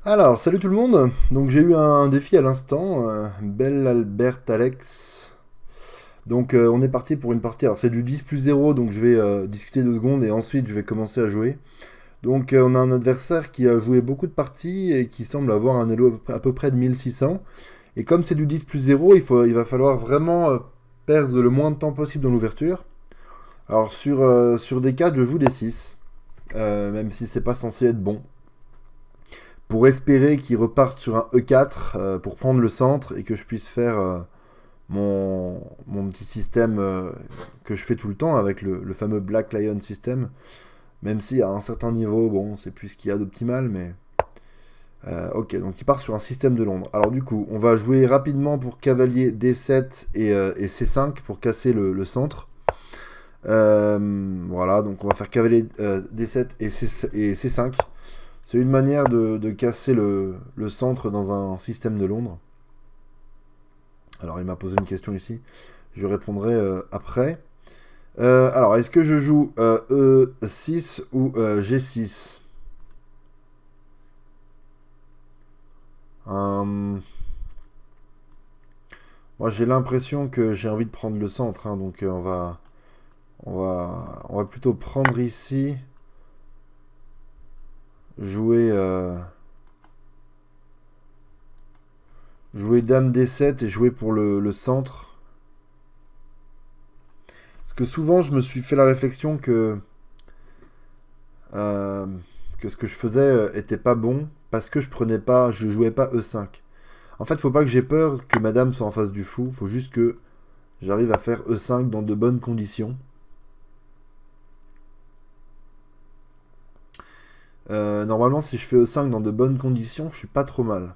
Alors, salut tout le monde. Donc j'ai eu un défi à l'instant, Belle Albert Alex. Donc on est parti pour une partie. Alors c'est du 10 plus 0, donc je vais discuter 2 secondes et ensuite je vais commencer à jouer. Donc on a un adversaire qui a joué beaucoup de parties et qui semble avoir un elo à peu près de 1600. Et comme c'est du 10 plus 0, il va falloir vraiment perdre le moins de temps possible dans l'ouverture. Alors sur des 4, je joue des 6, même si c'est pas censé être bon, pour espérer qu'il reparte sur un E4 pour prendre le centre et que je puisse faire mon petit système que je fais tout le temps avec le fameux Black Lion System. Même si à un certain niveau, bon, c'est plus ce qu'il y a d'optimal, mais ok, donc il part sur un système de Londres. Alors du coup, on va jouer rapidement pour cavalier D7 et C5 pour casser le centre. Voilà, donc on va faire cavalier D7 et C5. C'est une manière de casser le centre dans un système de Londres. Alors il m'a posé une question ici, je lui répondrai après. Alors est-ce que je joue E6 ou G6? Moi j'ai l'impression que j'ai envie de prendre le centre, hein, donc on va plutôt prendre ici, jouer, jouer Dame D7 et jouer pour le centre. Parce que souvent je me suis fait la réflexion euh, que ce que je faisais était pas bon parce que je jouais pas E5. En fait, faut pas que j'ai peur que madame soit en face du fou, faut juste que j'arrive à faire E5 dans de bonnes conditions. Normalement, si je fais E5 dans de bonnes conditions, je suis pas trop mal.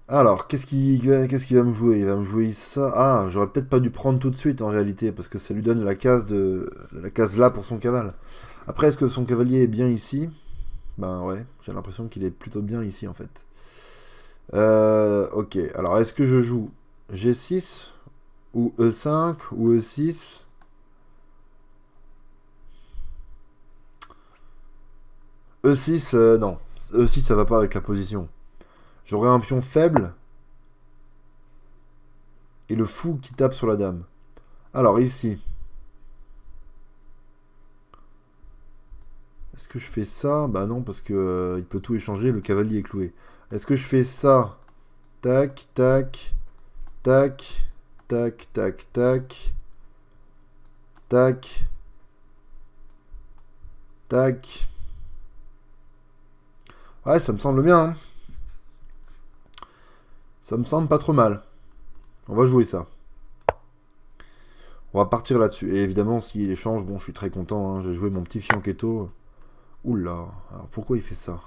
Alors, qu'est-ce qu'il va me jouer? Il va me jouer ça. Ah, j'aurais peut-être pas dû prendre tout de suite en réalité, parce que ça lui donne la case là pour son cavale. Après, est-ce que son cavalier est bien ici? Ben ouais, j'ai l'impression qu'il est plutôt bien ici en fait. Ok, alors est-ce que je joue G6 ou E5 ou E6? E6, non. E6, ça va pas avec la position. J'aurais un pion faible et le fou qui tape sur la dame. Alors ici, est-ce que je fais ça? Bah non, parce que il peut tout échanger, le cavalier est cloué. Est-ce que je fais ça? Tac, tac, tac, tac, tac, tac, tac, tac. Ouais, ça me semble bien, hein. Ça me semble pas trop mal. On va jouer ça. On va partir là-dessus. Et évidemment, s'il échange, bon, je suis très content, hein. J'ai joué mon petit fianchetto. Oula, alors pourquoi il fait ça?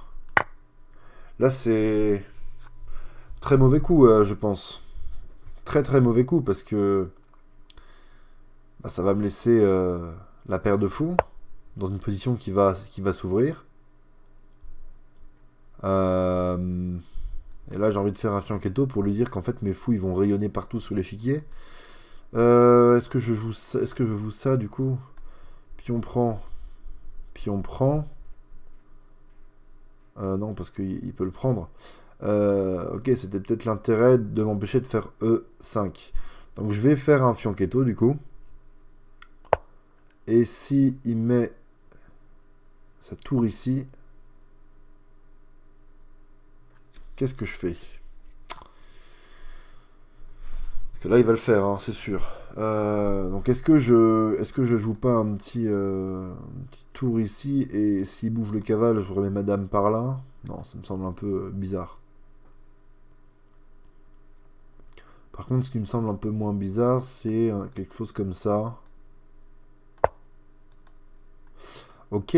Là, c'est très mauvais coup, je pense. Très très mauvais coup, parce que bah, ça va me laisser la paire de fous dans une position qui va s'ouvrir. Euh, et là, j'ai envie de faire un fianchetto pour lui dire qu'en fait, mes fous, ils vont rayonner partout sous l'échiquier. Est-ce que je joue ça? Est-ce que je joue ça, du coup? Pion prend. Pion prend. Non, parce qu'il peut le prendre. Ok, c'était peut-être l'intérêt de m'empêcher de faire E5. Donc je vais faire un fianchetto du coup. Et si il met sa tour ici, qu'est-ce que je fais? Parce que là il va le faire, hein, c'est sûr. Donc est-ce que je joue pas un petit tour ici et s'il bouge le cavale, je remets ma dame par là? Non, ça me semble un peu bizarre. Par contre, ce qui me semble un peu moins bizarre, c'est quelque chose comme ça. Ok.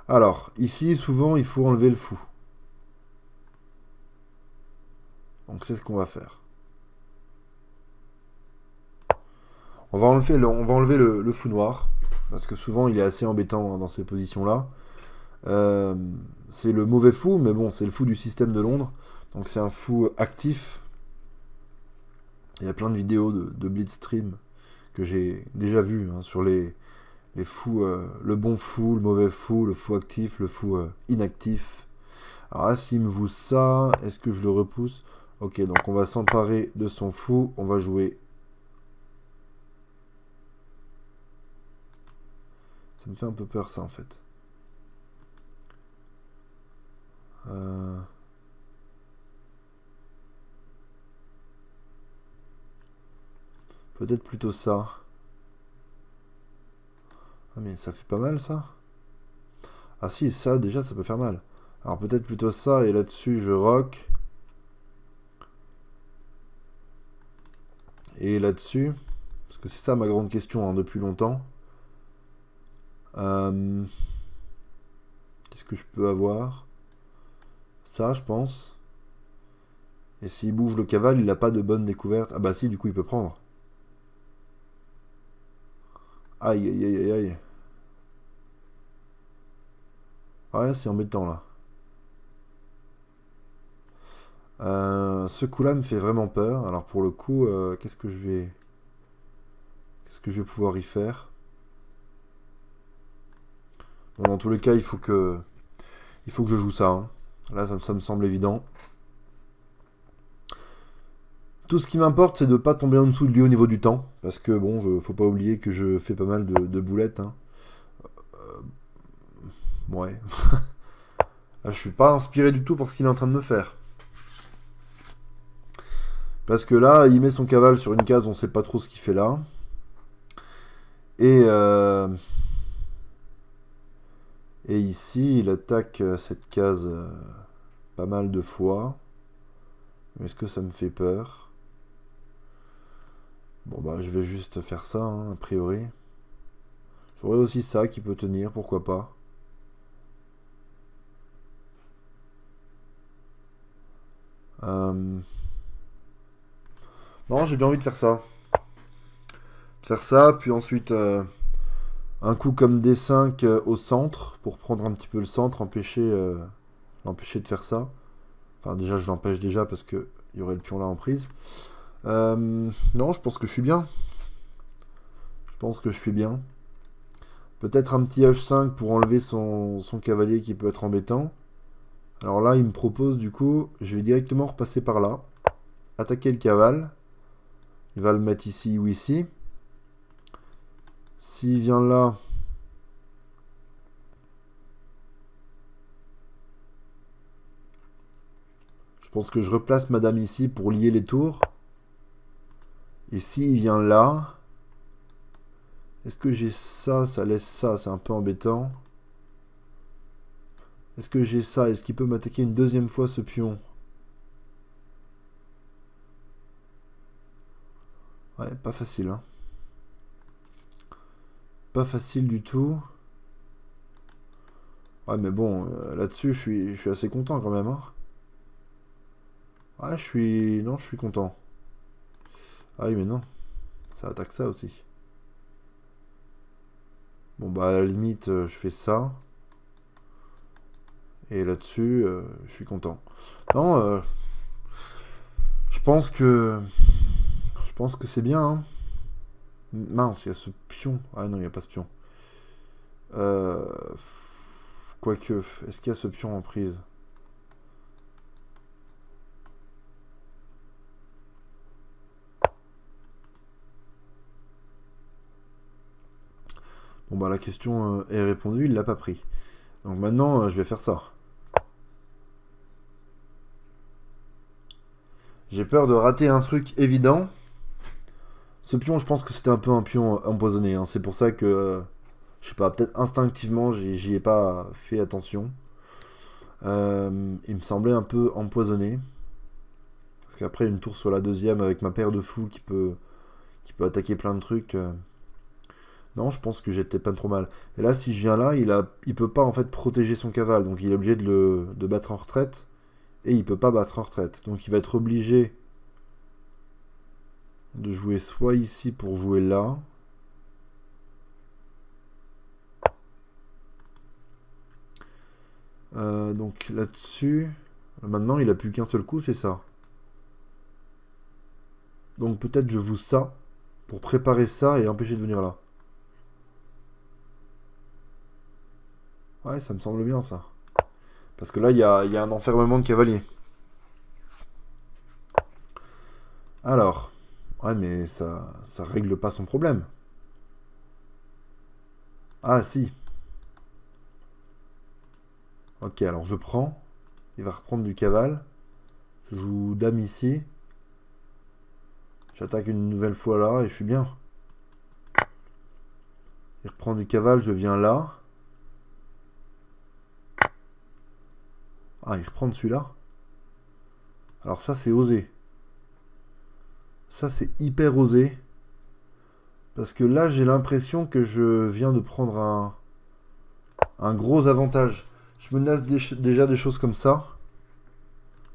Alors, ici, souvent, il faut enlever le fou. Donc, c'est ce qu'on va faire. On va enlever le fou noir. Parce que souvent, il est assez embêtant dans ces positions-là. Euh, c'est le mauvais fou, mais bon, c'est le fou du système de Londres. Donc, c'est un fou actif. Il y a plein de vidéos de Blitzstream que j'ai déjà vues hein, sur les fous, le bon fou, le mauvais fou, le fou actif, le fou inactif. Alors là, s'il me joue ça, est-ce que je le repousse? Ok, donc on va s'emparer de son fou, on va jouer. Ça me fait un peu peur ça en fait. Peut-être plutôt ça. Ah mais ça fait pas mal ça. Ah si, ça déjà ça peut faire mal. Alors peut-être plutôt ça et là-dessus je rock. Et là-dessus, parce que c'est ça ma grande question hein, depuis longtemps. Qu'est-ce que je peux avoir? Ça je pense. Et s'il bouge le cavale, il n'a pas de bonne découverte. Ah bah si, du coup il peut prendre. Aïe aïe aïe aïe aïe. Ouais, c'est embêtant là. Ce coup-là me fait vraiment peur. Alors pour le coup, qu'est-ce que je vais pouvoir y faire? Bon, dans tous les cas, il faut que je joue ça. Hein. Là, ça me semble évident. Tout ce qui m'importe, c'est de pas tomber en dessous de lui au niveau du temps. Parce que bon, faut pas oublier que je fais pas mal de boulettes. Hein. Ouais. Là, je suis pas inspiré du tout pour ce qu'il est en train de me faire. Parce que là, il met son cavale sur une case, on sait pas trop ce qu'il fait là. Et, et ici, il attaque cette case pas mal de fois. Est-ce que ça me fait peur? Bon bah je vais juste faire ça, hein, a priori. J'aurais aussi ça qui peut tenir, pourquoi pas. Non, j'ai bien envie de faire ça. De faire ça, puis ensuite un coup comme D5 au centre, pour prendre un petit peu le centre, l'empêcher de faire ça. Enfin déjà je l'empêche déjà parce que il y aurait le pion là en prise. Non, je pense que je suis bien. Je pense que je suis bien. Peut-être un petit H5 pour enlever son cavalier qui peut être embêtant. Alors là, il me propose du coup, je vais directement repasser par là. Attaquer le cavale. Il va le mettre ici ou ici. S'il vient là... Je pense que je replace madame ici pour lier les tours. Et s'il vient là... Est-ce que j'ai ça? Ça laisse ça, c'est un peu embêtant. Est-ce que j'ai ça? Est-ce qu'il peut m'attaquer une deuxième fois ce pion? Ouais, pas facile, hein. Pas facile du tout. Ouais, mais bon, là-dessus, je suis assez content quand même, hein. Ouais, je suis... Non, je suis content. Ah oui, mais non. Ça attaque ça aussi. Bon, bah, à la limite, je fais ça. Et là-dessus, je suis content. Non, je pense que... Je pense que c'est bien, hein. Mince, il y a ce pion. Ah non, il n'y a pas ce pion. Euh... Quoique, est-ce qu'il y a ce pion en prise? Bon bah la question est répondue, il l'a pas pris. Donc maintenant, je vais faire ça. J'ai peur de rater un truc évident. Ce pion, je pense que c'était un peu un pion empoisonné. Hein. C'est pour ça que, je sais pas, peut-être instinctivement, j'y ai pas fait attention. Il me semblait un peu empoisonné. Parce qu'après, une tour sur la deuxième avec ma paire de fous qui peut attaquer plein de trucs. Non, je pense que j'étais pas trop mal. Et là, si je viens là, il peut pas en fait protéger son cavale. Donc il est obligé de battre en retraite. Et il peut pas battre en retraite. Donc il va être obligé de jouer soit ici pour jouer là. Donc là-dessus, maintenant il a plus qu'un seul coup, c'est ça. Donc peut-être je vous ça pour préparer ça et empêcher de venir là. Ouais, ça me semble bien ça. Parce que là, il y a un enfermement de cavalier. Alors, ouais, mais ça règle pas son problème. Ah, si. Ok, alors je prends. Il va reprendre du cavale. Je joue dame ici. J'attaque une nouvelle fois là et je suis bien. Il reprend du cavale, je viens là. Ah, il reprend de celui-là. Alors ça, c'est osé. Ça, c'est hyper osé. Parce que là, j'ai l'impression que je viens de prendre un gros avantage. Je menace déjà des choses comme ça.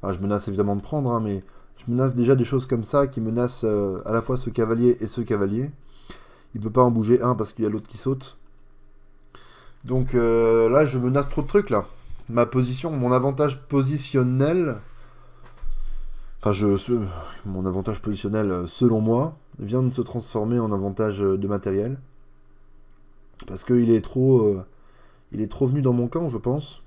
Enfin, je menace évidemment de prendre, hein, mais je menace déjà des choses comme ça qui menacent à la fois ce cavalier et ce cavalier. Il peut pas en bouger un parce qu'il y a l'autre qui saute. Donc là, je menace trop de trucs là. Ma position, mon avantage positionnel, enfin mon avantage positionnel selon moi, vient de se transformer en avantage de matériel. Parce il est trop venu dans mon camp, je pense.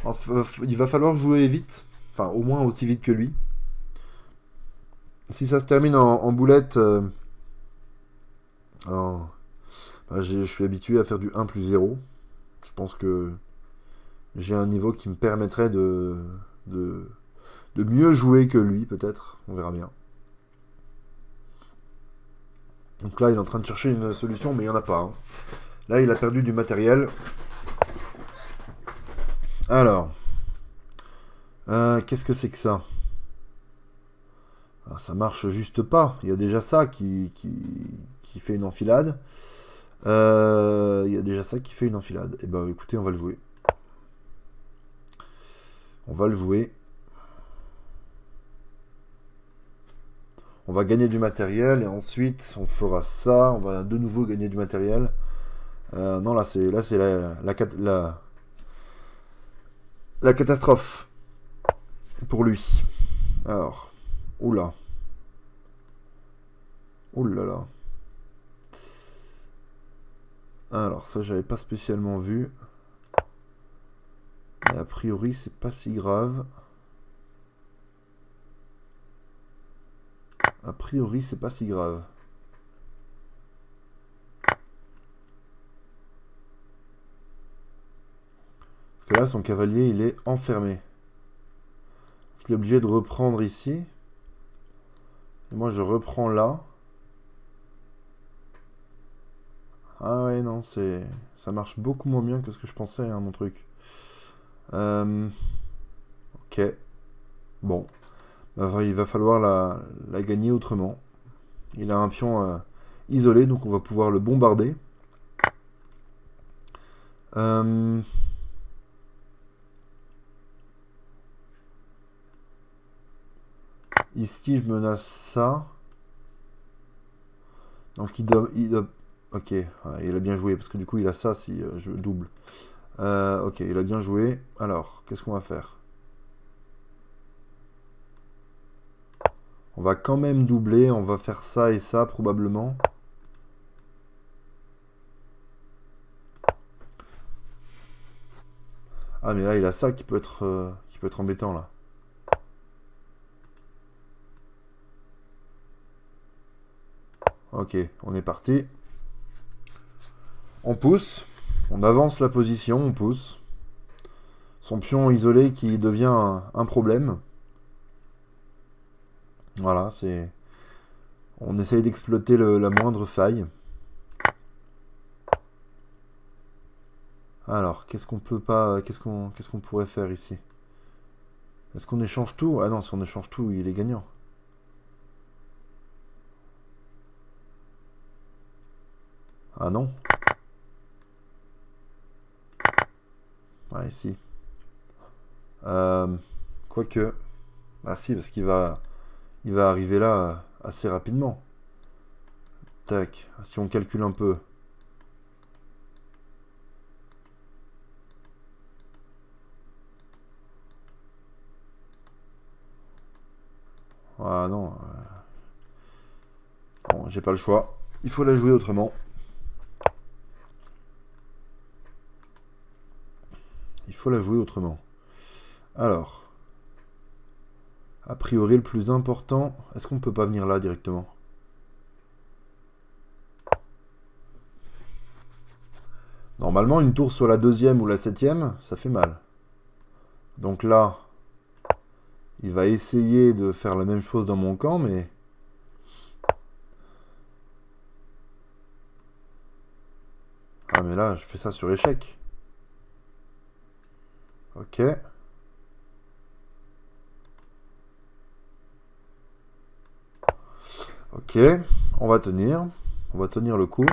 Enfin, il va falloir jouer vite, enfin au moins aussi vite que lui. Si ça se termine en boulette, bah, je suis habitué à faire du 1+0. Je pense que j'ai un niveau qui me permettrait de, de mieux jouer que lui, peut-être. On verra bien. Donc là, il est en train de chercher une solution, mais il n'y en a pas, hein. Là, il a perdu du matériel. Alors, qu'est-ce que c'est que ça? Ah, ça marche juste pas. Il y a déjà ça qui fait une enfilade. Il y a déjà ça qui fait une enfilade. Et bah écoutez, on va le jouer. On va le jouer. On va gagner du matériel et ensuite on fera ça. On va de nouveau gagner du matériel. Non, là c'est la catastrophe pour lui. Alors, oula, oulala. Alors ça j'avais pas spécialement vu, mais a priori c'est pas si grave. A priori c'est pas si grave. Parce que là son cavalier il est enfermé. Il est obligé de reprendre ici. Et moi je reprends là. Ah ouais non, ça marche beaucoup moins bien que ce que je pensais, hein, mon truc. Ok. Bon. Bah, il va falloir la gagner autrement. Il a un pion isolé, donc on va pouvoir le bombarder. Euh, Ici, je menace ça. Donc il doit. Ok, ouais, il a bien joué, parce que du coup, il a ça si je double. Ok, il a bien joué. Alors, qu'est-ce qu'on va faire? On va quand même doubler, on va faire ça et ça, probablement. Ah, mais là, il a ça qui peut être embêtant, là. Ok, on est parti. On pousse. On avance la position, on pousse. Son pion isolé qui devient un problème. Voilà, c'est. On essaye d'exploiter la moindre faille. Alors, qu'est-ce qu'on peut pas. Qu'est-ce qu'on pourrait faire ici? Est-ce qu'on échange tout? Ah non, si on échange tout, il est gagnant. Ah non? Ah, ici. Euh, Quoique. Ah si, parce il va arriver là assez rapidement. Tac. Si on calcule un peu. Ah non. j'ai pas le choix. Il faut la jouer autrement. Il faut la jouer autrement. Alors, a priori, le plus important... Est-ce qu'on peut pas venir là directement? Normalement, une tour sur la 2e ou la 7e, ça fait mal. Donc là, il va essayer de faire la même chose dans mon camp, mais... Ah, mais là, je fais ça sur échec. Ok. Ok, on va tenir. On va tenir le coup.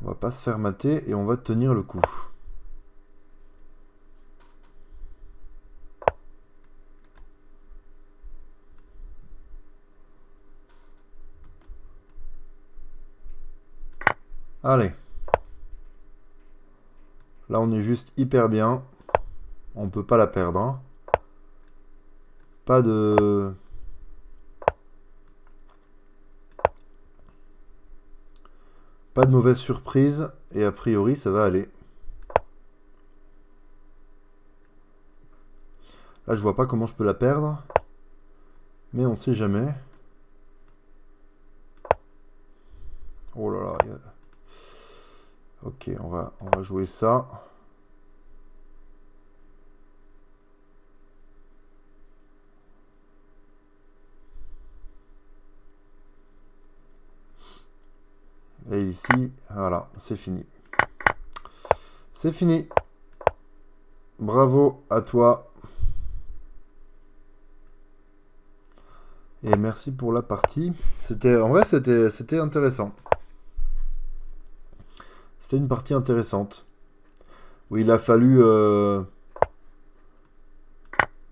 On va pas se faire mater et on va tenir le coup. Allez. Là, on est juste hyper bien. On peut pas la perdre. Hein. Pas de... Pas de mauvaise surprise. Et a priori, ça va aller. Là, je vois pas comment je peux la perdre. Mais on sait jamais. Oh là là. Ok, on va jouer ça. Et ici, voilà, c'est fini. C'est fini. Bravo à toi. Et merci pour la partie. En vrai, c'était intéressant. C'était une partie intéressante. Où il a fallu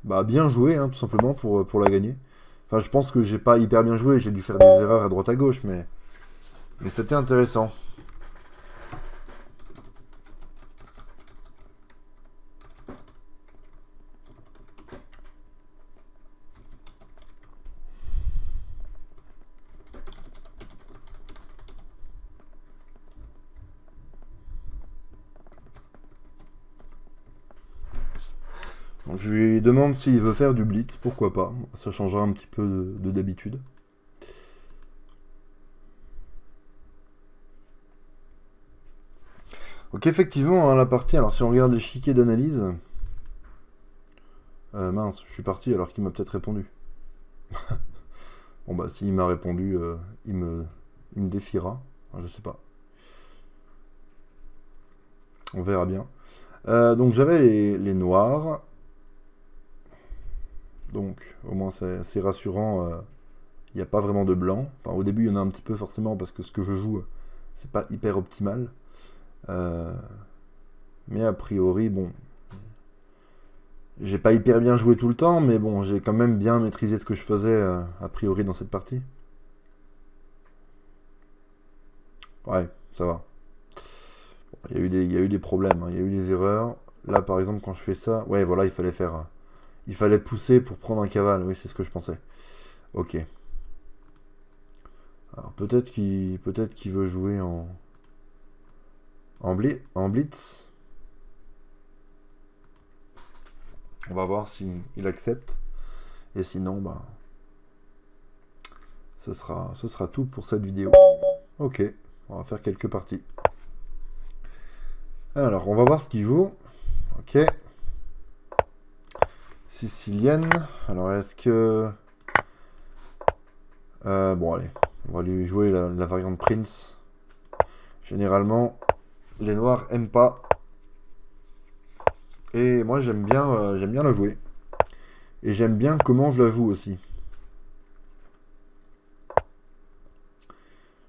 bien jouer, hein, tout simplement, pour la gagner. Enfin, je pense que j'ai pas hyper bien joué. J'ai dû faire des erreurs à droite à gauche, mais c'était intéressant. Donc je lui demande s'il veut faire du blitz, pourquoi pas. Ça changera un petit peu de d'habitude. Donc effectivement, hein, la partie, alors si on regarde l'échiquier d'analyse... mince, je suis parti alors qu'il m'a peut-être répondu. Bon bah s'il m'a répondu, il me défiera. Enfin, je sais pas. On verra bien. Donc j'avais les noirs. Donc au moins c'est rassurant. Il n'y a pas vraiment de blanc. Enfin au début il y en a un petit peu forcément parce que ce que je joue, c'est pas hyper optimal. Mais a priori, bon... J'ai pas hyper bien joué tout le temps, mais bon, j'ai quand même bien maîtrisé ce que je faisais a priori dans cette partie. Ouais, ça va. Il y a eu des problèmes, hein, il y a eu des erreurs. Là, par exemple, quand je fais ça, ouais, voilà, il fallait faire... il fallait pousser pour prendre un cavale, oui, c'est ce que je pensais. Ok. Alors, peut-être qu'il veut jouer en blitz. On va voir s'il accepte. Et sinon, bah... ce sera tout pour cette vidéo. Ok, on va faire quelques parties. Alors, on va voir ce qu'il joue. Ok. Sicilienne. Alors, est-ce que... bon, allez. On va lui jouer la variante Prince. Généralement, les noirs aiment pas. Et moi, j'aime bien la jouer. Et j'aime bien comment je la joue aussi.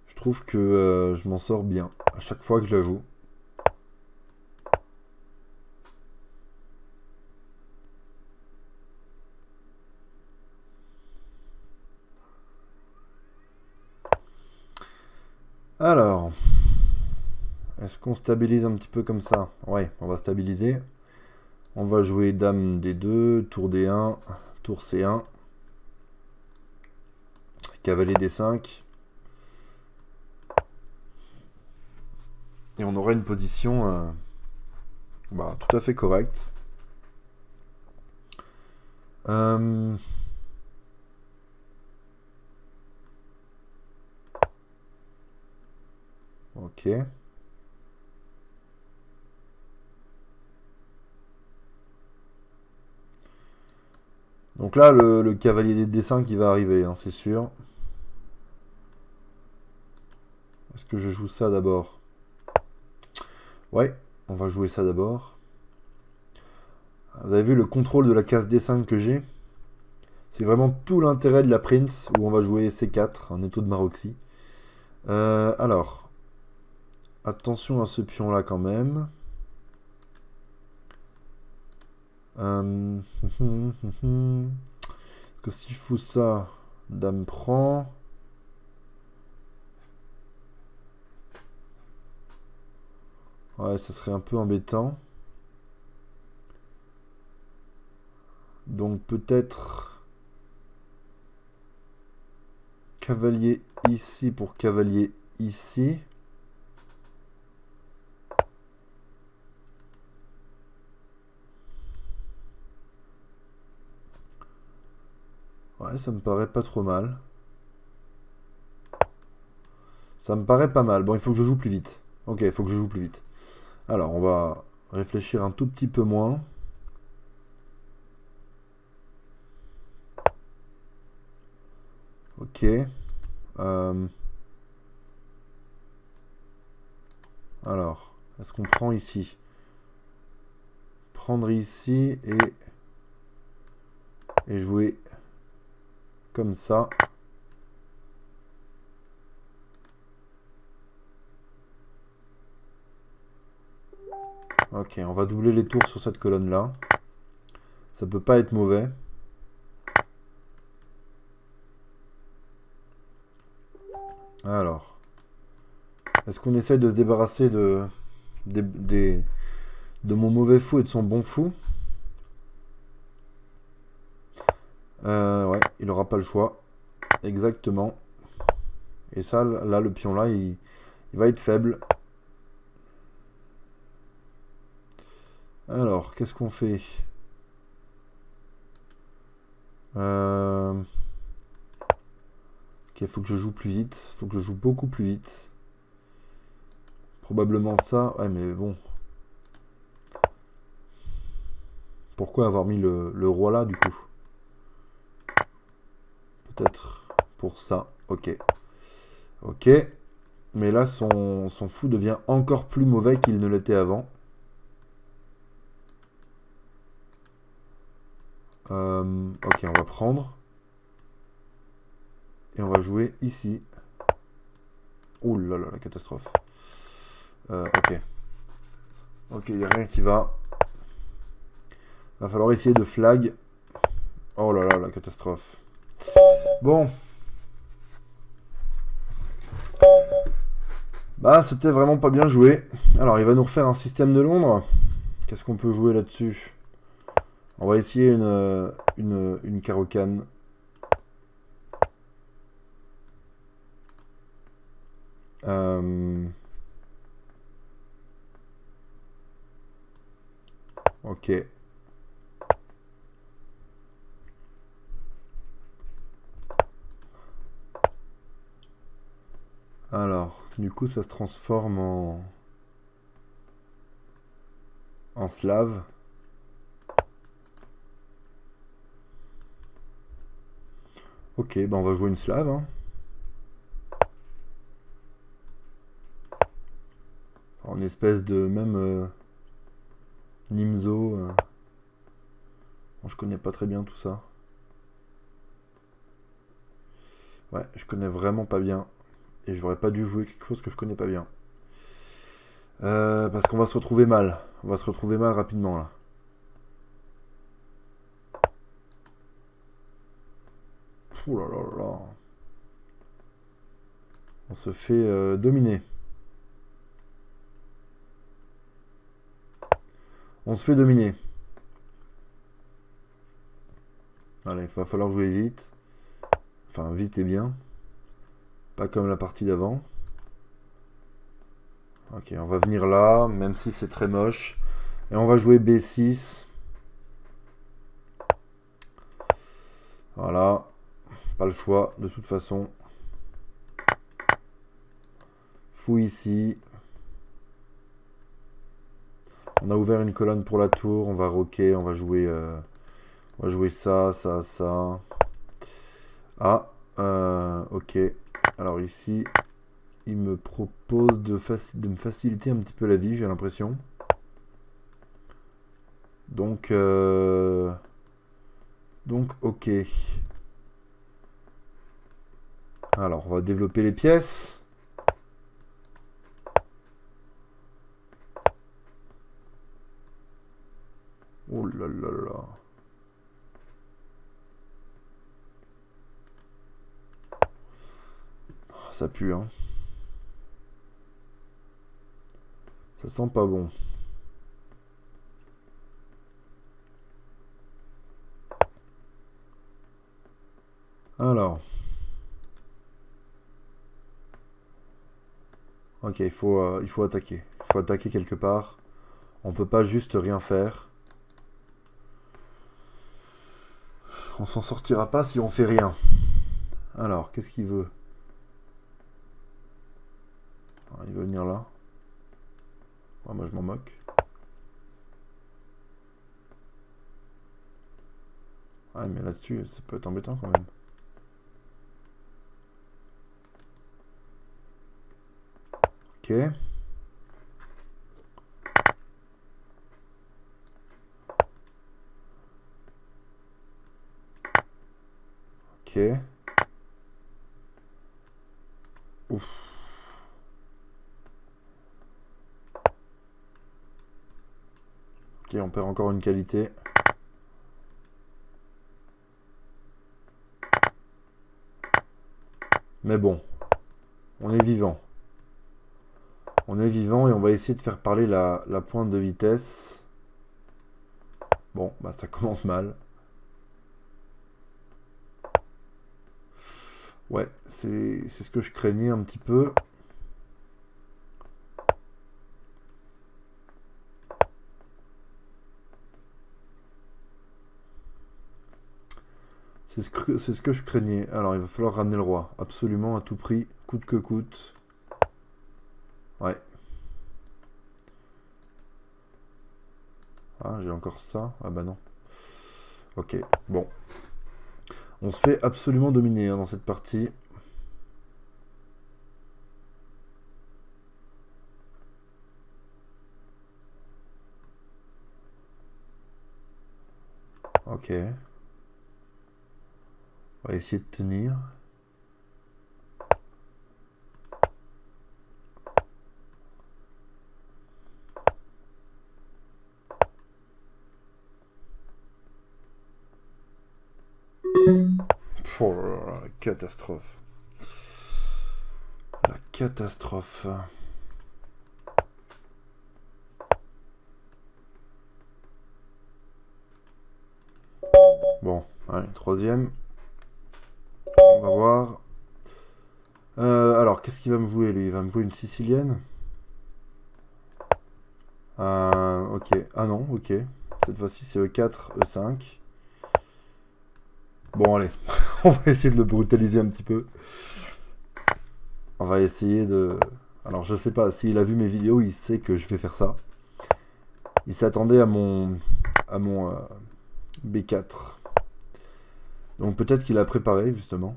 Je trouve que je m'en sors bien à chaque fois que je la joue. Alors, est-ce qu'on stabilise un petit peu comme ça? Ouais, on va stabiliser. On va jouer dame D2, tour D1, tour C1, cavalier D5. Et on aura une position bah, tout à fait correcte. Ok. Donc là, le cavalier D5 qui va arriver, hein, c'est sûr. Est-ce que je joue ça d'abord? Ouais, on va jouer ça d'abord. Vous avez vu le contrôle de la case D5 que j'ai? C'est vraiment tout l'intérêt de la Prince, où on va jouer C4, un étau de Maroxy. Alors, attention à ce pion-là quand même. Parce que si je fous ça, dame prend. Ouais, ça serait un peu embêtant. Donc peut-être cavalier ici pour cavalier ici. Ouais, ça me paraît pas trop mal. Ça me paraît pas mal. Bon, il faut que je joue plus vite. Ok, il faut que je joue plus vite. Alors, on va réfléchir un tout petit peu moins. Ok. Alors, est-ce qu'on prend ici? Prendre ici et jouer comme ça. Ok, on va doubler les tours sur cette colonne-là. Ça peut pas être mauvais. Alors, est-ce qu'on essaye de se débarrasser de mon mauvais fou et de son bon fou? Ouais, il aura pas le choix. Exactement. Et ça, là, le pion là, il va être faible. Alors, qu'est-ce qu'on fait? Ok, faut que je joue plus vite. Faut que je joue beaucoup plus vite. Probablement ça. Ouais, mais bon. Pourquoi avoir mis le roi là, du coup? Peut-être pour ça. Ok. Ok. Mais là, son fou devient encore plus mauvais qu'il ne l'était avant. Ok, on va prendre. Et on va jouer ici. Ouh là là, la catastrophe. Ok. Ok, il n'y a rien qui va. Va falloir essayer de flag. Oh là là, la catastrophe. Bon. Bah, c'était vraiment pas bien joué. Alors, il va nous refaire un système de Londres. Qu'est-ce qu'on peut jouer là-dessus? On va essayer une carocane. Ok. Alors, du coup, ça se transforme en slave. Ok, bah on va jouer une slave. Hein. En espèce de même Nimzo. Bon, je connais pas très bien tout ça. Ouais, je connais vraiment pas bien. Et j'aurais pas dû jouer quelque chose que je connais pas bien. Parce qu'on va se retrouver mal. On va se retrouver mal rapidement là. Ouh là là là là. On se fait dominer. On se fait dominer. Allez, il va falloir jouer vite. Enfin, vite et bien. Pas comme la partie d'avant. Ok, on va venir là, même si c'est très moche. Et on va jouer B6. Voilà. Pas le choix, de toute façon. Fou ici. On a ouvert une colonne pour la tour. On va roquer, on va jouer ça, ça, ça. Ah, ok. Alors ici, il me propose de me faciliter un petit peu la vie, j'ai l'impression. Donc, ok. Alors, on va développer les pièces. Oh là là là. Ça pue, hein. Ça sent pas bon. Alors. Ok, il faut attaquer. Il faut attaquer quelque part. On peut pas juste rien faire. On s'en sortira pas si on fait rien. Alors, qu'est-ce qu'il veut? Il veut venir là. Ouais, moi je m'en moque. Ah mais là-dessus, ça peut être embêtant quand même. Ok. Ok. Ouf. Ok, on perd encore une qualité. Mais bon, on est vivant. On est vivant et on va essayer de faire parler la pointe de vitesse. Bon, bah ça commence mal. Ouais, c'est ce que je craignais un petit peu. C'est ce que je craignais. Alors, il va falloir ramener le roi. Absolument, à tout prix, coûte que coûte. Ouais. Ah, j'ai encore ça. Ah bah non. Ok, bon. On se fait absolument dominer hein, dans cette partie. Ok. On va essayer de tenir. Oh là là, la catastrophe. La catastrophe. Bon, allez, troisième. On va voir. Alors, qu'est-ce qu'il va me jouer lui? Il va me jouer une sicilienne. Ok. Ah non, ok. Cette fois-ci, c'est E4, E5. Bon, allez. On va essayer de le brutaliser un petit peu. On va essayer de... Alors, je sais pas. S'il a vu mes vidéos, il sait que je vais faire ça. Il s'attendait à mon B4. Donc, peut-être qu'il a préparé, justement.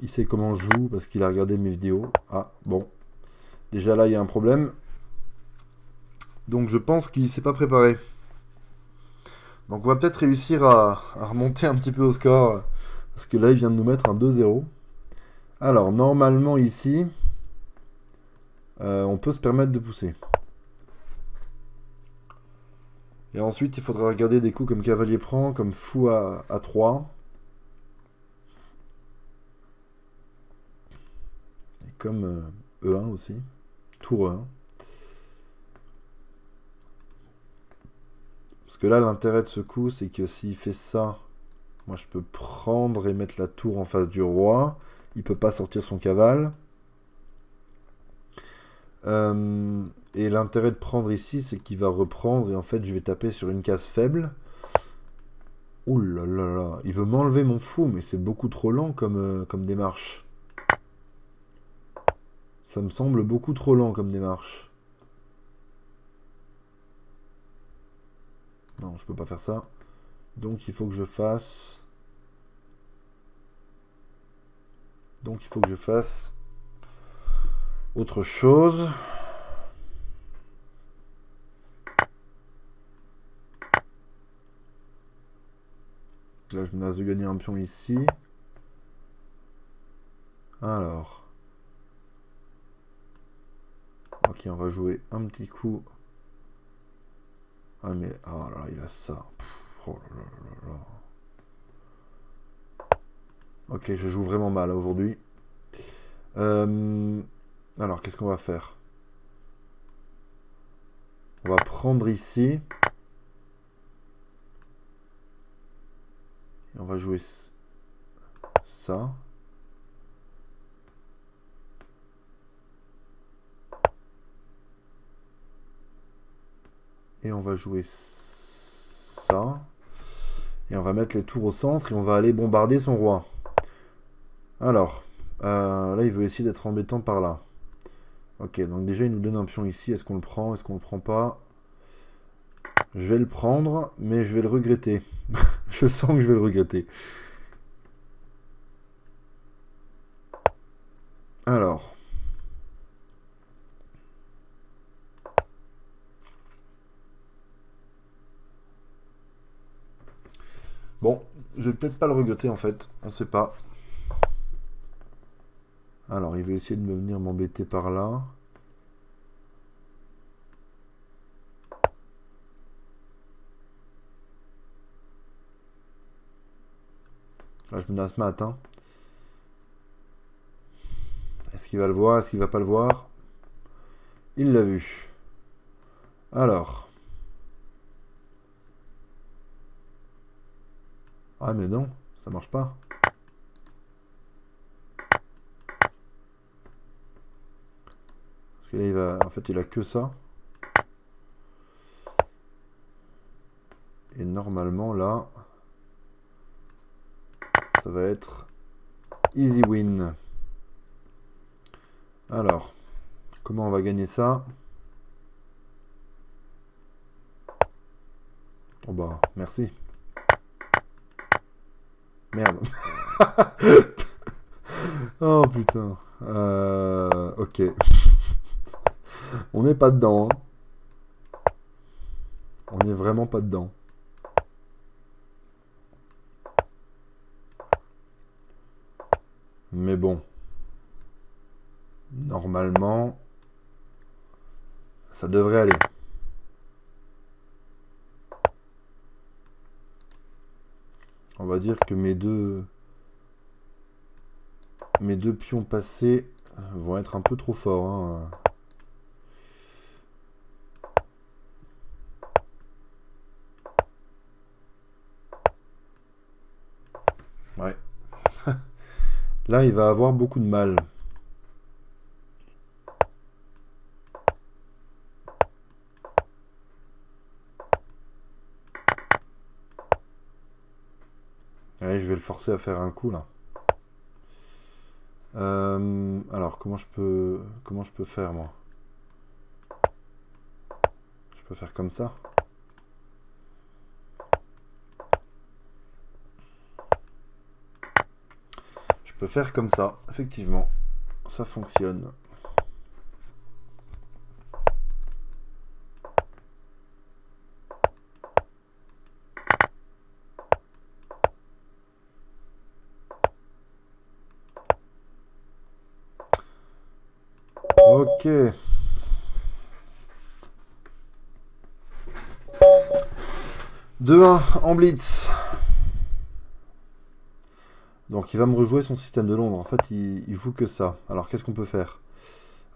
Il sait comment je joue parce qu'il a regardé mes vidéos. Ah, bon. Déjà, là, il y a un problème. Donc, je pense qu'il s'est pas préparé. Donc on va peut-être réussir à remonter un petit peu au score. Parce que là, il vient de nous mettre un 2-0. Alors, normalement, ici, on peut se permettre de pousser. Et ensuite, il faudra regarder des coups comme cavalier prend, comme fou à 3. Et comme E1 aussi. Tour E1. Parce que là, l'intérêt de ce coup, c'est que s'il fait ça, moi je peux prendre et mettre la tour en face du roi. Il peut pas sortir son cavale. Et l'intérêt de prendre ici, c'est qu'il va reprendre et en fait, je vais taper sur une case faible. Ouh là là là, il veut m'enlever mon fou, mais c'est beaucoup trop lent comme démarche. Ça me semble beaucoup trop lent comme démarche. Non, je peux pas faire ça. Donc il faut que je fasse... autre chose. Là, je menace de gagner un pion ici. Alors. Ok, on va jouer un petit coup. Ah, mais... Ah là, il a ça. Oh là là là là. Ok, je joue vraiment mal aujourd'hui. Alors, qu'est-ce qu'on va faire? On va prendre ici. Et on va jouer ça. Et on va jouer ça. Et on va mettre les tours au centre et on va aller bombarder son roi. Alors, là il veut essayer d'être embêtant par là. Ok, donc déjà il nous donne un pion ici. Est-ce qu'on le prend? Est-ce qu'on le prend pas? Je vais le prendre, mais je vais le regretter. Je sens que je vais le regretter. Alors. Bon, je vais peut-être pas le regretter en fait. On sait pas. Alors, il va essayer de me venir m'embêter par là. Là, je menace mat, hein. Est-ce qu'il va le voir? Est-ce qu'il va pas le voir? Il l'a vu. Alors. Ah mais non, ça marche pas. Parce que là, il va... En fait, il a que ça. Et normalement, là... Ça va être... Easy win. Alors. Comment on va gagner ça? Oh bah, merci. Merde. Oh putain. Ok. On n'est pas dedans. Hein. On n'est vraiment pas dedans. Mais bon. Normalement, ça devrait aller. On va dire que mes deux pions passés vont être un peu trop forts. Hein. Ouais. Là, il va avoir beaucoup de mal. Allez, je vais le forcer à faire un coup là. Alors, comment je peux faire moi? Je peux faire comme ça. Je peux faire comme ça, effectivement. Ça fonctionne. Ok. 2-1 en blitz. Donc il va me rejouer son système de Londres. En fait, il joue que ça. Alors qu'est-ce qu'on peut faire?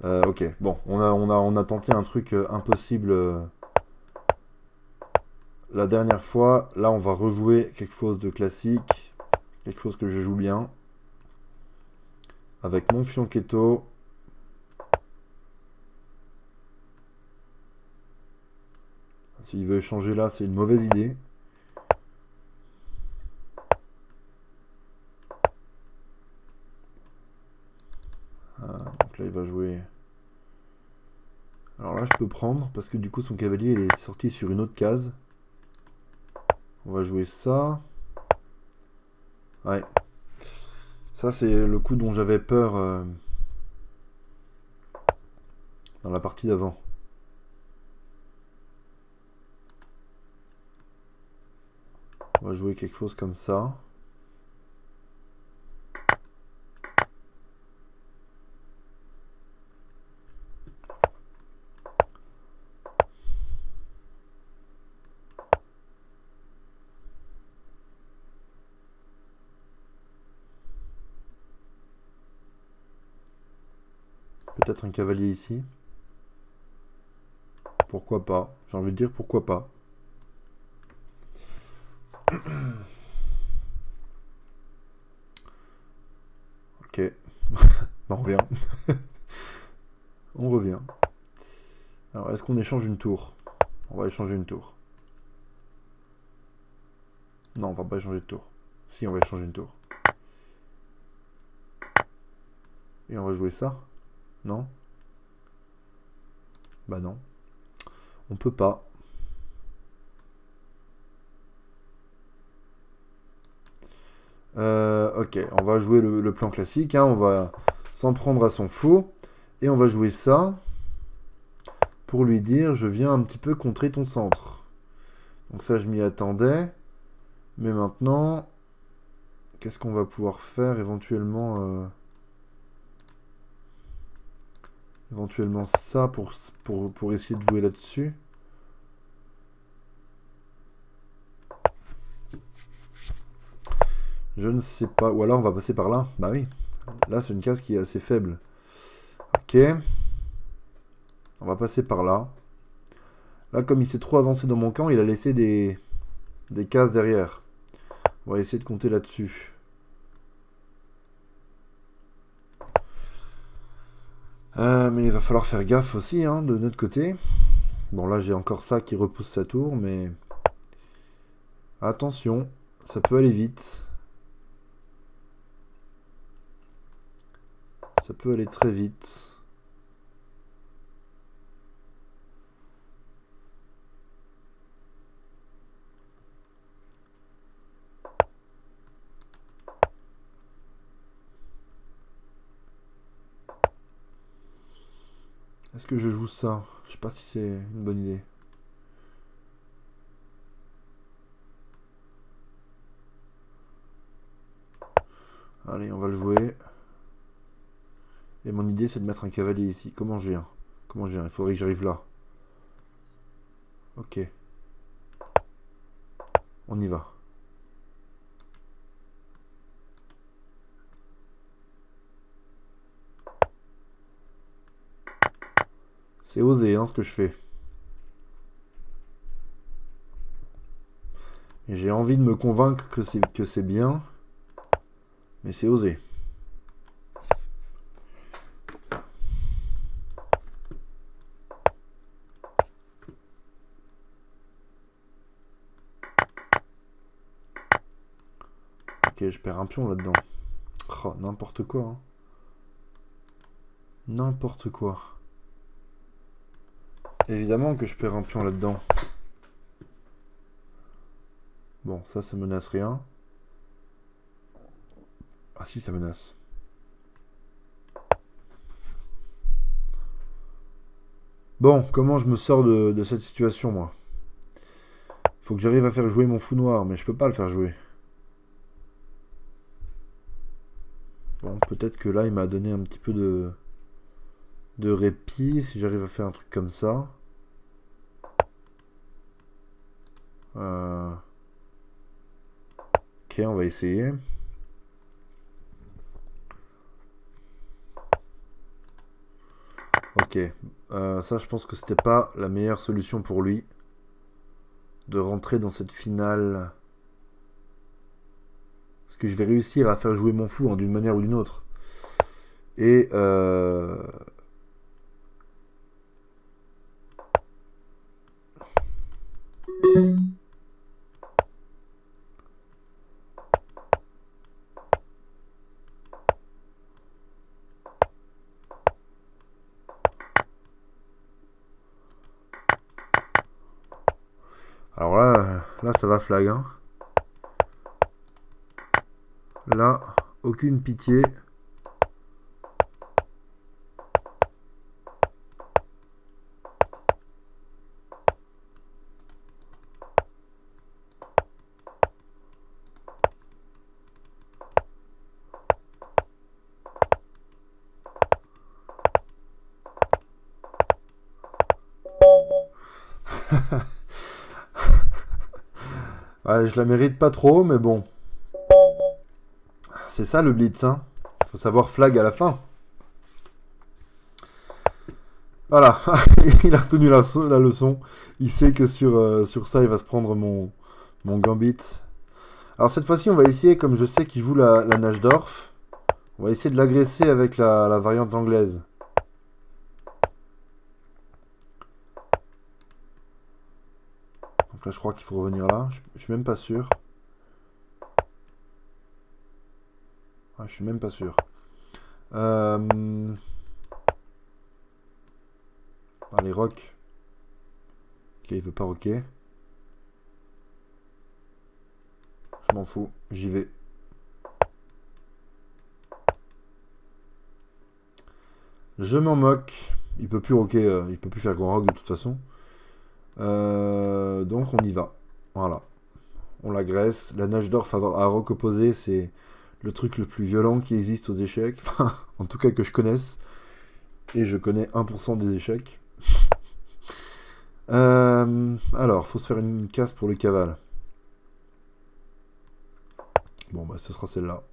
Ok, bon, on a tenté un truc impossible la dernière fois. Là, on va rejouer quelque chose de classique. Quelque chose que je joue bien. Avec mon Fianchetto. S'il veut échanger là, c'est une mauvaise idée. Donc là, il va jouer... Alors là, je peux prendre, parce que du coup, son cavalier il est sorti sur une autre case. On va jouer ça. Ouais. Ça, c'est le coup dont j'avais peur dans la partie d'avant. On va jouer quelque chose comme ça. Peut-être un cavalier ici. Pourquoi pas? J'ai envie de dire pourquoi pas. Ok. On revient. On revient. Alors, est-ce qu'on échange une tour? On va échanger une tour. Non, on va pas échanger de tour. Si, on va échanger une tour. Et on va jouer ça? Non? Bah non. On peut pas. Ok, on va jouer le plan classique. Hein. On va s'en prendre à son fou. Et on va jouer ça pour lui dire je viens un petit peu contrer ton centre. Donc ça, je m'y attendais. Mais maintenant, qu'est-ce qu'on va pouvoir faire éventuellement éventuellement ça pour essayer de jouer là-dessus. Je ne sais pas. Ou alors on va passer par là. Bah oui. Là, c'est une case qui est assez faible. Ok. On va passer par là. Là, comme il s'est trop avancé dans mon camp, il a laissé des cases derrière. On va essayer de compter là-dessus. Mais il va falloir faire gaffe aussi, hein, de notre côté. Bon, là, j'ai encore ça qui repousse sa tour, mais... Attention, ça peut aller vite. Ça peut aller très vite. Est-ce que je joue ça? Je sais pas si c'est une bonne idée. Allez, on va le jouer. Et mon idée, c'est de mettre un cavalier ici. Comment je viens? Comment je viens? Il faudrait que j'arrive là. Ok. On y va. C'est osé, hein, ce que je fais. Et j'ai envie de me convaincre que c'est bien. Mais c'est osé. Ok, je perds un pion là-dedans. Oh, n'importe quoi. Hein. N'importe quoi. Évidemment que je perds un pion là-dedans. Bon, ça menace rien. Ah si, ça menace. Bon, comment je me sors de cette situation, moi? Faut que j'arrive à faire jouer mon fou noir, mais je peux pas le faire jouer. Bon, peut-être que là, il m'a donné un petit peu de répit, si j'arrive à faire un truc comme ça. Ok, on va essayer. Ok. Ça, je pense que c'était pas la meilleure solution pour lui de rentrer dans cette finale. Parce que je vais réussir à faire jouer mon fou, hein, d'une manière ou d'une autre. Et alors là, ça va flag, hein. Là, aucune pitié. Ouais, je la mérite pas trop, mais bon. C'est ça le blitz, hein. Faut savoir flag à la fin. Voilà, il a retenu la leçon. Il sait que sur ça, il va se prendre mon gambit. Alors cette fois-ci, on va essayer, comme je sais qu'il joue la Najdorf, on va essayer de l'agresser avec la variante anglaise. Donc là, je crois qu'il faut revenir là. Je suis même pas sûr. Ah, je suis même pas sûr. Allez, rock. Ok, il veut pas rocker. Je m'en fous, j'y vais. Je m'en moque. Il peut plus rocker, il peut plus faire grand rock de toute façon. Donc on y va. Voilà. On l'agresse. La nage d'or à rock opposé, c'est le truc le plus violent qui existe aux échecs. Enfin, en tout cas que je connaisse. Et je connais 1% des échecs. Alors, faut se faire une case pour le cavale. Bon, bah, ce sera celle-là.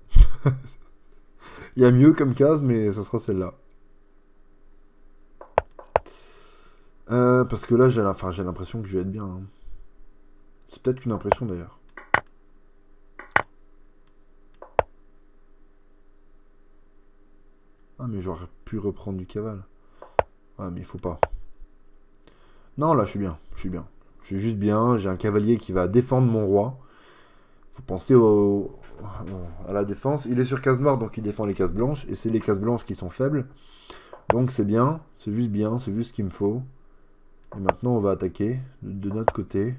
Il y a mieux comme case, mais ce sera celle-là. Parce que là, j'ai l'impression que je vais être bien, hein. C'est peut-être qu'une impression d'ailleurs. Ah, mais j'aurais pu reprendre du cavale. Ah, mais il faut pas. Non, là, je suis bien. Je suis bien. Je suis juste bien. J'ai un cavalier qui va défendre mon roi. Faut penser à la défense. Il est sur case noire, donc il défend les cases blanches. Et c'est les cases blanches qui sont faibles. Donc c'est bien. C'est juste bien. C'est juste ce qu'il me faut. Et maintenant, on va attaquer de notre côté.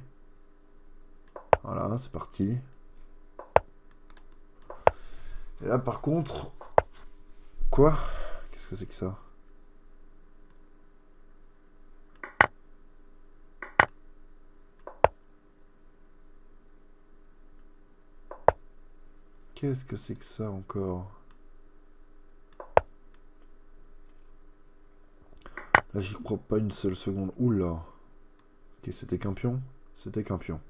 Voilà, c'est parti. Et là, par contre... Quoi? Qu'est-ce que c'est que ça? Qu'est-ce que c'est que ça encore? Là, j'y crois pas une seule seconde. Oula. Ok, c'était qu'un pion. C'était qu'un pion.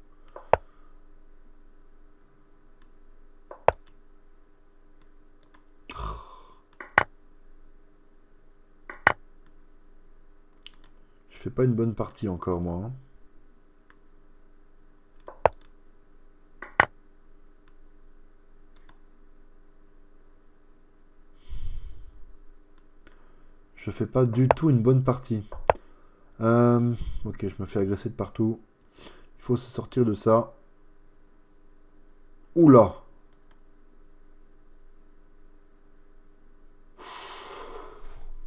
Je fais pas une bonne partie encore, moi, hein. Je fais pas du tout une bonne partie. Ok, je me fais agresser de partout. Il faut se sortir de ça. Oula.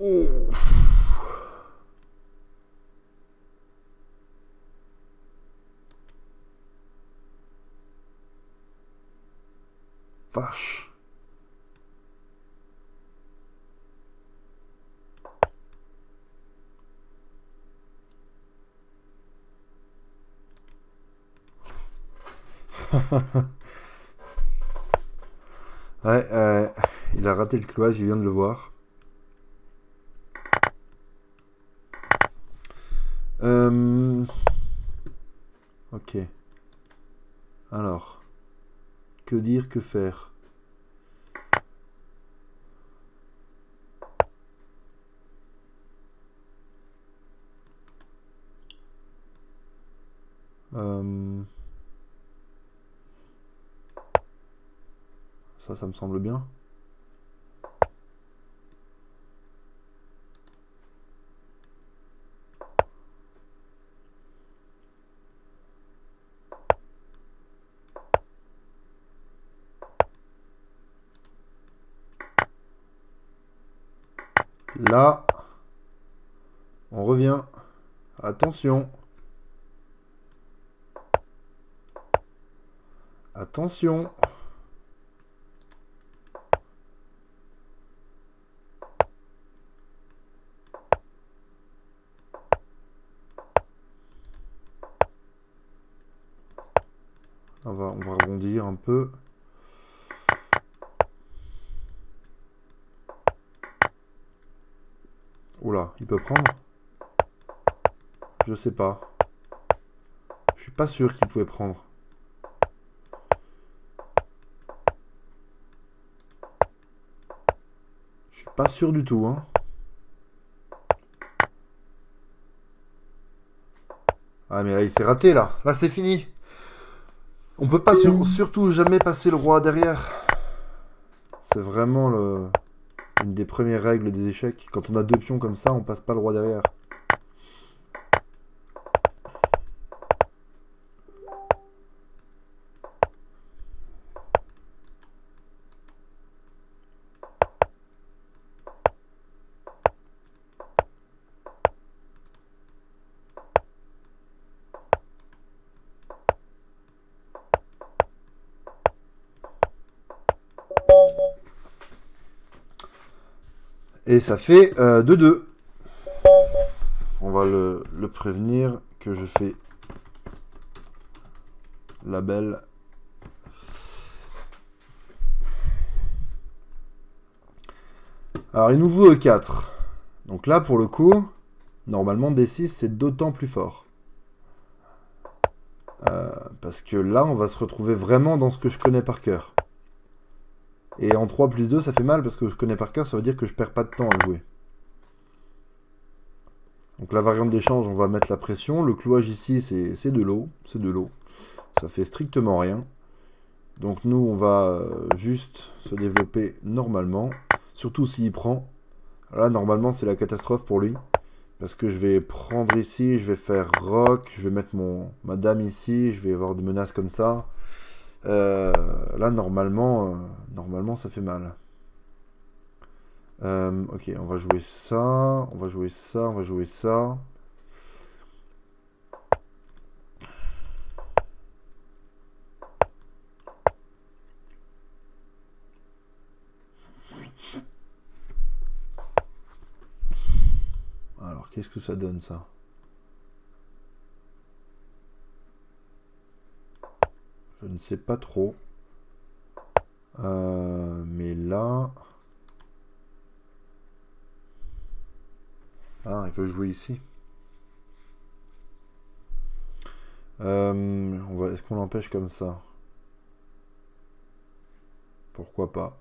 Oh. Vache. Ouais, il a raté le cloage, il vient de le voir. Ok. Alors. Que dire, que faire? Ça me semble bien. Là, on revient. Attention. Attention. On va rebondir un peu. Oula, il peut prendre? Je sais pas. Je suis pas sûr qu'il pouvait prendre. Je suis pas sûr du tout, hein. Ah mais là, il s'est raté là. Là c'est fini. On peut pas surtout jamais passer le roi derrière. C'est vraiment une des premières règles des échecs. Quand on a deux pions comme ça, on passe pas le roi derrière. Et ça fait 2-2. On va le prévenir que je fais la belle. Alors il nous joue E4. Donc là pour le coup, normalement D6 c'est d'autant plus fort. Parce que là on va se retrouver vraiment dans ce que je connais par cœur. Et en 3 plus 2 ça fait mal parce que je connais par cœur, ça veut dire que je perds pas de temps à le jouer. Donc la variante d'échange, on va mettre la pression. Le clouage ici c'est de l'eau. C'est de l'eau. Ça fait strictement rien. Donc nous on va juste se développer normalement. Surtout s'il prend. Là normalement c'est la catastrophe pour lui. Parce que je vais prendre ici, je vais faire rock, je vais mettre ma dame ici, je vais avoir des menaces comme ça. Là normalement ça fait mal. Ok, on va jouer ça, on va jouer ça, on va jouer ça. Alors, qu'est-ce que ça donne, ça? Je ne sais pas trop. Mais là... Ah, il veut jouer ici. Est-ce qu'on l'empêche comme ça? Pourquoi pas?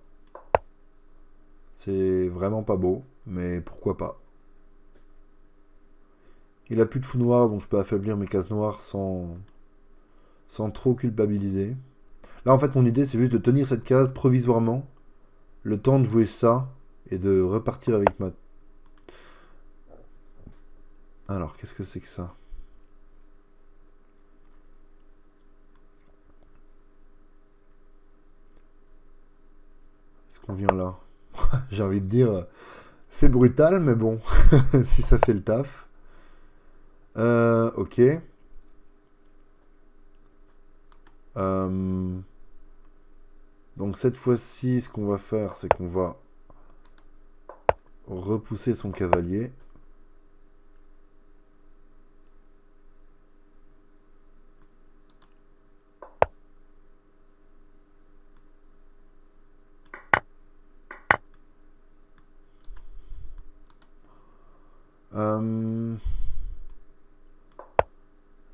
C'est vraiment pas beau, mais pourquoi pas? Il a plus de fou noir, donc je peux affaiblir mes cases noires sans trop culpabiliser. Là, en fait, mon idée, c'est juste de tenir cette case provisoirement, le temps de jouer ça, et de repartir avec ma... Alors, qu'est-ce que c'est que ça? Est-ce qu'on vient là? J'ai envie de dire, c'est brutal, mais bon, si ça fait le taf. Ok. Donc cette fois-ci, ce qu'on va faire, c'est qu'on va repousser son cavalier.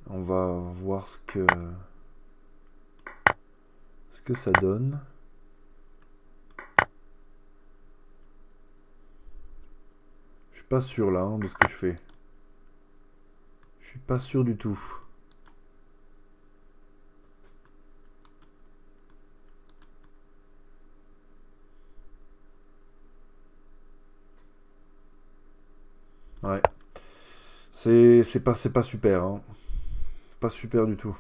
On va voir ce que ça donne. Je suis pas sûr là de ce que je fais. Je suis pas sûr du tout. Ouais. C'est pas super, hein. Pas super du tout.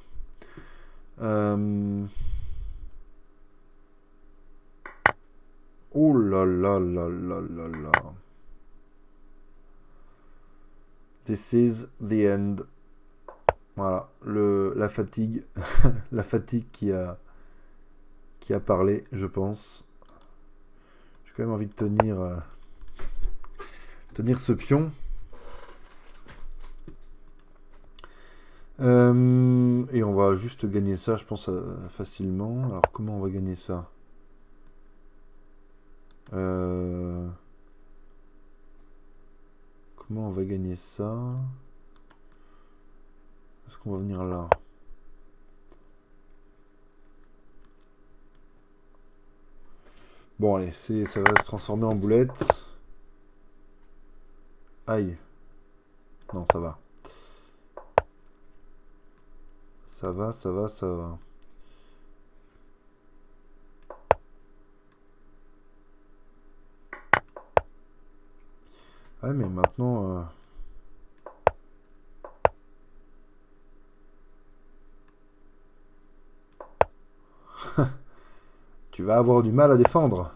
Oh là là là là là là. This is the end. Voilà, la fatigue, la fatigue qui a parlé, je pense. J'ai quand même envie de tenir ce pion. Et on va juste gagner ça, je pense, facilement. Alors, comment on va gagner ça? Comment on va gagner ça? Est-ce qu'on va venir là? Bon, allez, ça va se transformer en boulette. Aïe. Non, ça va. Ça va, ça va, ça va. Ouais, mais maintenant... tu vas avoir du mal à défendre.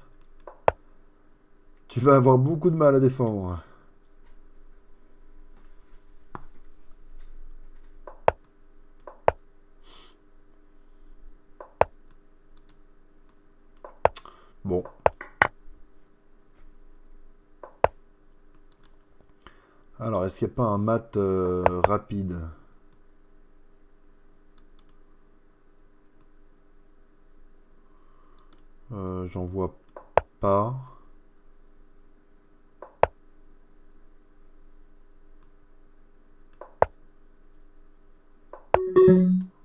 Tu vas avoir beaucoup de mal à défendre. Bon. Alors, est-ce qu'il n'y a pas un mat rapide? J'en vois pas.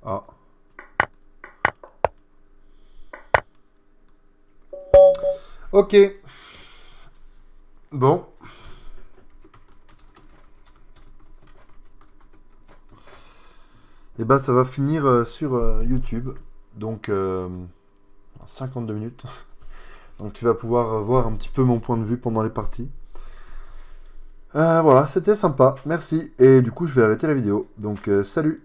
Ah. Ok. Bon. Et ben ça va finir sur YouTube. Donc 52 minutes. Donc tu vas pouvoir voir un petit peu mon point de vue pendant les parties. Voilà, c'était sympa. Merci. Et du coup, je vais arrêter la vidéo. Donc salut.